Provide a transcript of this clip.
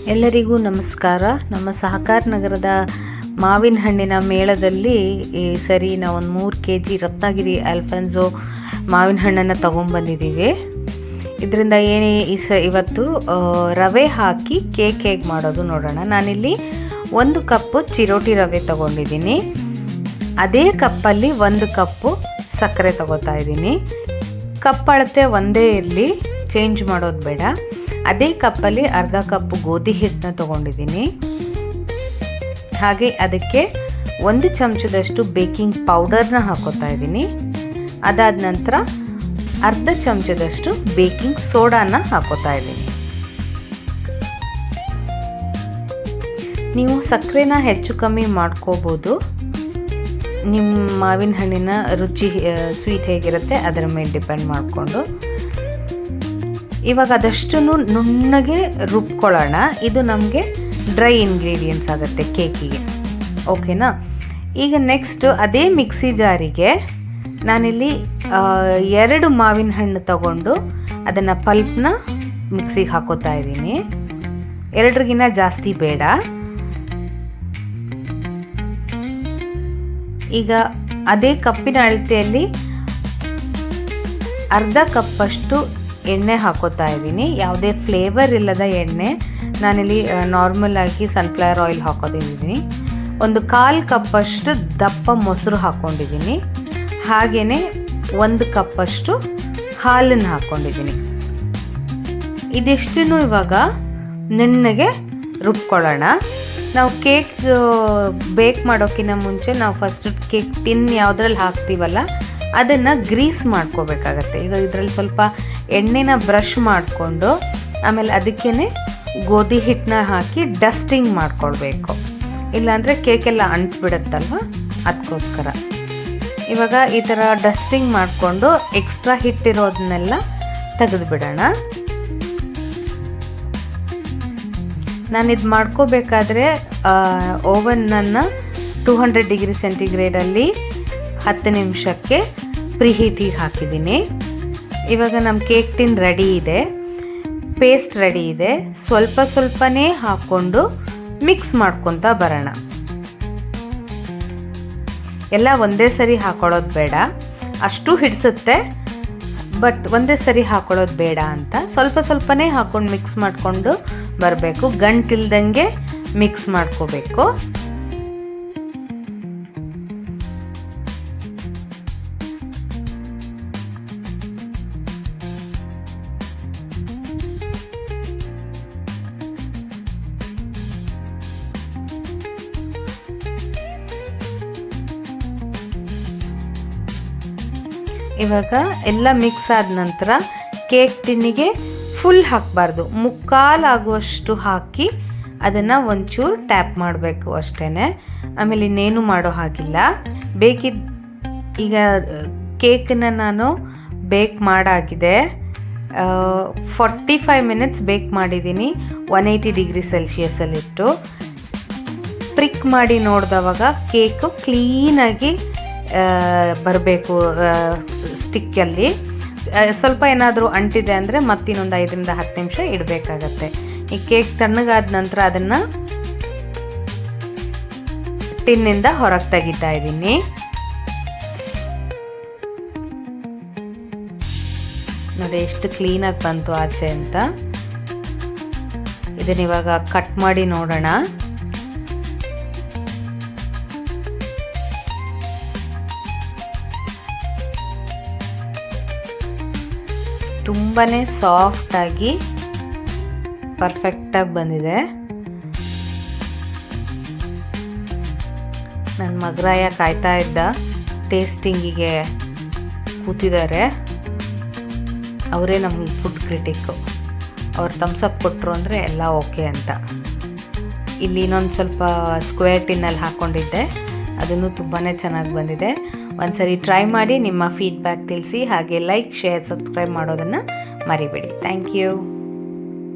ಎಲ್ಲರಿಗೂ ನಮಸ್ಕಾರ. ನಮ್ಮ ಸಹಕಾರ ನಗರದ ಮಾವಿನ ಹಣ್ಣಿನ ಮೇಳದಲ್ಲಿ ಈ ಸರಿ ನಾವು ಒಂದು 3 kg ರತ್ನಗಿರಿ ಆಲ್ಫನ್ಸೋ ಮಾವಿನ ಹಣ್ಣನ್ನು ತೊಗೊಂಬಂದಿದ್ದೀವಿ. ಇದರಿಂದ ಇವತ್ತು ರವೆ ಹಾಕಿ ಕೇಕ್ ಹೇಗೆ ಮಾಡೋದು ನೋಡೋಣ. ನಾನಿಲ್ಲಿ 1 ಕಪ್ಪು ಚಿರೋಟಿ ರವೆ ತೊಗೊಂಡಿದ್ದೀನಿ. ಅದೇ ಕಪ್ಪಲ್ಲಿ 1 ಕಪ್ಪು ಸಕ್ಕರೆ ತೊಗೋತಾ ಇದ್ದೀನಿ. ಕಪ್ ಅಳತೆ ಒಂದೇ ಇರಲಿ, ಚೇಂಜ್ ಮಾಡೋದು ಬೇಡ. ಅದೇ ಕಪ್ಪಲ್ಲಿ ಅರ್ಧ ಕಪ್ಪು ಗೋಧಿ ಹಿಟ್ಟನ್ನ ತೊಗೊಂಡಿದ್ದೀನಿ. ಹಾಗೆ ಅದಕ್ಕೆ 1 ಚಮಚದಷ್ಟು ಬೇಕಿಂಗ್ ಪೌಡರ್ನ ಹಾಕೋತಾ ಇದ್ದೀನಿ. ಅದಾದ ನಂತರ ಅರ್ಧ ಚಮಚದಷ್ಟು ಬೇಕಿಂಗ್ ಸೋಡಾನ ಹಾಕೋತಾ ಇದ್ದೀನಿ. ನೀವು ಸಕ್ಕರೆನ ಹೆಚ್ಚು ಕಮ್ಮಿ ಮಾಡ್ಕೋಬೋದು. ನಿಮ್ಮ ಮಾವಿನ ಹಣ್ಣಿನ ರುಚಿ ಸ್ವೀಟ್ ಹೇಗಿರುತ್ತೆ ಅದರ ಮೇಲೆ ಡಿಪೆಂಡ್ ಮಾಡಿಕೊಂಡು. ಇವಾಗ ಅದಷ್ಟನ್ನು ನುಣ್ಣಗೆ ರುಬ್ಕೊಳ್ಳೋಣ. ಇದು ನಮಗೆ ಡ್ರೈ ಇಂಗ್ರೀಡಿಯೆಂಟ್ಸ್ ಆಗುತ್ತೆ ಕೇಕಿಗೆ, ಓಕೆನಾ. ಈಗ ನೆಕ್ಸ್ಟ್ ಅದೇ ಮಿಕ್ಸಿ ಜಾರಿಗೆ ನಾನಿಲ್ಲಿ 2 ಮಾವಿನ ಹಣ್ಣು ತಗೊಂಡು ಅದನ್ನು ಪಲ್ಪ್ನ ಮಿಕ್ಸಿಗೆ ಹಾಕೋತಾ ಇದ್ದೀನಿ. 2ಗಿನ್ನ ಜಾಸ್ತಿ ಬೇಡ. ಈಗ ಅದೇ ಕಪ್ಪಿನ ಅಳತೆಯಲ್ಲಿ ಅರ್ಧ ಕಪ್ಪಷ್ಟು ಎಣ್ಣೆ ಹಾಕೋತಾ ಇದ್ದೀನಿ. ಯಾವುದೇ ಫ್ಲೇವರ್ ಇಲ್ಲದ ಎಣ್ಣೆ. ನಾನಿಲ್ಲಿ ನಾರ್ಮಲ್ ಆಗಿ ಸನ್ಫ್ಲವರ್ ಆಯಿಲ್ ಹಾಕೋತಿದ್ದೀನಿ. 1/4 ಕಪ್ಪಷ್ಟು ದಪ್ಪ ಮೊಸರು ಹಾಕ್ಕೊಂಡಿದ್ದೀನಿ. ಹಾಗೆಯೇ 1 ಕಪ್ಪಷ್ಟು ಹಾಲನ್ನು ಹಾಕ್ಕೊಂಡಿದ್ದೀನಿ. ಇದಿಷ್ಟನ್ನು ಇವಾಗ ನುಣ್ಣಗೆ ರುಬ್ಕೊಳ್ಳೋಣ. ನಾವು ಕೇಕ್ ಬೇಕ್ ಮಾಡೋಕ್ಕಿಂತ ಮುಂಚೆ ನಾವು ಫಸ್ಟ್ ಕೇಕ್ ಟಿನ್ ಯಾವುದ್ರಲ್ಲಿ ಹಾಕ್ತೀವಲ್ಲ ಅದನ್ನು ಗ್ರೀಸ್ ಮಾಡ್ಕೋಬೇಕಾಗತ್ತೆ. ಈಗ ಇದರಲ್ಲಿ ಸ್ವಲ್ಪ ಎಣ್ಣೆನ ಬ್ರಷ್ ಮಾಡಿಕೊಂಡು ಆಮೇಲೆ ಅದಕ್ಕೇ ಗೋಧಿ ಹಿಟ್ಟನ್ನ ಹಾಕಿ ಡಸ್ಟಿಂಗ್ ಮಾಡ್ಕೊಳ್ಬೇಕು. ಇಲ್ಲಾಂದರೆ ಕೇಕೆಲ್ಲ ಅಂಟ್ಬಿಡುತ್ತಲ್ವ, ಅದಕ್ಕೋಸ್ಕರ. ಇವಾಗ ಈ ಥರ ಡಸ್ಟಿಂಗ್ ಮಾಡಿಕೊಂಡು ಎಕ್ಸ್ಟ್ರಾ ಹಿಟ್ಟಿರೋದನ್ನೆಲ್ಲ ತೆಗೆದುಬಿಡೋಣ. ನಾನಿದು ಮಾಡ್ಕೋಬೇಕಾದ್ರೆ ಓವನ್ನನ್ನು 200 ಡಿಗ್ರಿ ಸೆಂಟಿಗ್ರೇಡಲ್ಲಿ 10 ನಿಮಿಷಕ್ಕೆ ಪ್ರಿಹೀಟಿಗೆ ಹಾಕಿದ್ದೀನಿ. ಇವಾಗ ನಮ್ಮ ಕೇಕ್ ಟಿನ್ ರೆಡಿ ಇದೆ, ಪೇಸ್ಟ್ ರೆಡಿ ಇದೆ. ಸ್ವಲ್ಪನೇ ಹಾಕ್ಕೊಂಡು ಮಿಕ್ಸ್ ಮಾಡ್ಕೊತಾ ಬರೋಣ. ಎಲ್ಲ ಒಂದೇ ಸರಿ ಹಾಕೊಳ್ಳೋದು ಬೇಡ, ಅಷ್ಟು ಹಿಡಿಸುತ್ತೆ. ಬಟ್ ಒಂದೇ ಸರಿ ಹಾಕೊಳ್ಳೋದು ಬೇಡ ಅಂತ ಸ್ವಲ್ಪನೇ ಹಾಕ್ಕೊಂಡು ಮಿಕ್ಸ್ ಮಾಡಿಕೊಂಡು ಬರಬೇಕು. ಗಂಟಿಲ್ದಂಗೆ ಮಿಕ್ಸ್ ಮಾಡ್ಕೋಬೇಕು. ಇವಾಗ ಎಲ್ಲ ಮಿಕ್ಸ್ ಆದ ನಂತರ ಕೇಕ್ ಟಿನ್ನಿಗೆ ಫುಲ್ ಹಾಕಬಾರ್ದು, 1/4 ಆಗುವಷ್ಟು ಹಾಕಿ ಅದನ್ನು ಒಂಚೂರು ಟ್ಯಾಪ್ ಮಾಡಬೇಕು ಅಷ್ಟೇ. ಆಮೇಲೆ ಇನ್ನೇನು ಮಾಡೋ ಹಾಗಿಲ್ಲ. ಈಗ ಕೇಕನ್ನು ನಾನು ಬೇಕ್ ಮಾಡಾಗಿದೆ. 45 ಮಿನಿಟ್ಸ್ ಬೇಕ್ ಮಾಡಿದ್ದೀನಿ 180 ಡಿಗ್ರಿ ಸೆಲ್ಸಿಯಸಲ್ಲಿಟ್ಟು. ಪ್ರಿಕ್ ಮಾಡಿ ನೋಡಿದವಾಗ ಕೇಕು ಕ್ಲೀನಾಗಿ ಬರಬೇಕು. ಸ್ಟಿಕ್ಕಲ್ಲಿ ಸ್ವಲ್ಪ ಏನಾದರೂ ಅಂಟಿದೆ ಅಂದರೆ ಮತ್ತಿನ್ನೊಂದು 5ರಿಂದ 10 ನಿಮಿಷ ಇಡಬೇಕಾಗತ್ತೆ. ಈ ಕೇಕ್ ತಣ್ಣಗಾದ ನಂತರ ಅದನ್ನು ಟಿನ್ನಿಂದ ಹೊರಗೆ ತೆಗಿತಾ ಇದ್ದೀನಿ. ನೋಡಿ ಎಷ್ಟು ಕ್ಲೀನಾಗಿ ಬಂತು ಆಚೆ ಅಂತ. ಇದನ್ನ ಇವಾಗ ಕಟ್ ಮಾಡಿ ನೋಡೋಣ. ತುಂಬಾ ಸಾಫ್ಟಾಗಿ ಪರ್ಫೆಕ್ಟಾಗಿ ಬಂದಿದೆ. ನನ್ನ ಮಗರಾಯ ಕಾಯ್ತಾ ಇದ್ದ, ಟೇಸ್ಟಿಂಗಿಗೆ ಕೂತಿದ್ದಾರೆ. ಅವರೇ ನಮ್ಮ ಫುಡ್ ಕ್ರಿಟಿಕ್ಕು. ಅವ್ರು ಥಮ್ಸಪ್ ಕೊಟ್ಟರು ಅಂದರೆ ಎಲ್ಲ ಓಕೆ ಅಂತ. ಇಲ್ಲಿ ಇನ್ನೊಂದು ಸ್ವಲ್ಪ ಸ್ಕ್ವೇರ್ ಟಿನ್ನಲ್ಲಿ ಹಾಕ್ಕೊಂಡಿದ್ದೆ, ಅದನ್ನು ತುಂಬಾ ಚೆನ್ನಾಗಿ ಬಂದಿದೆ. ಒಂದ್ಸರಿ ಟ್ರೈ ಮಾಡಿ ನಿಮ್ಮ ಫೀಡ್ಬ್ಯಾಕ್ ತಿಳಿಸಿ. ಹಾಗೆ ಲೈಕ್, ಶೇರ್, ಸಬ್ಸ್ಕ್ರೈಬ್ ಮಾಡೋದನ್ನು ಮರಿಬೇಡಿ. Thank you.